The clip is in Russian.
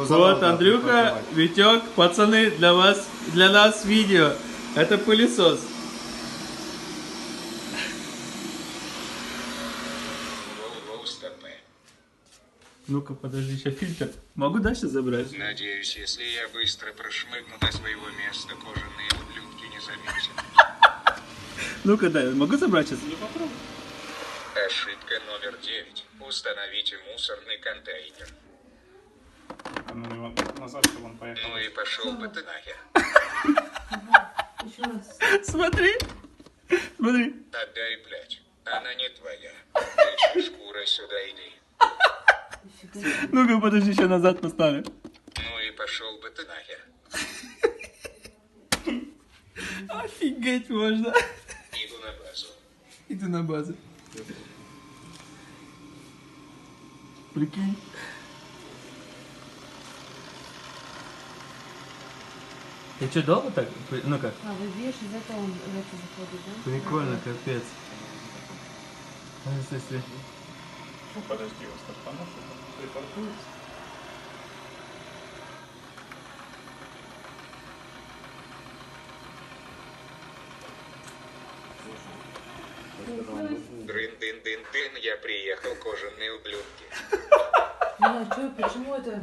Вот, Андрюха, Витек, пацаны, для вас, для нас видео. Это пылесос. Ну-ка, подожди, сейчас фильтр. Могу дальше забрать? Надеюсь, если я быстро прошмыгну до своего места, кожаные ублюдки не заметят. Ну-ка, да, могу забрать сейчас? Ошибка номер 9. Установите мусорный контейнер. Назад, чтобы он поехал. Ну и пошел бы ты нахер. Смотри, смотри. Отдай, блядь. Она не твоя. Ты шкура, сюда иди. Ну-ка, подожди, сейчас назад поставлю. Ну и пошел бы ты нахер. Офигеть можно. Иду на базу. Иду на базу. Прикинь. Ты что, долго так? Ну как? А, вы видишь, из этого он в это заходит, да? Прикольно, капец. Если... Ну подожди, он стартанул, что-то припаркуется. Дрын-дын-дын-дын, я приехал, кожаные ублюдки. Ну, а что, почему это?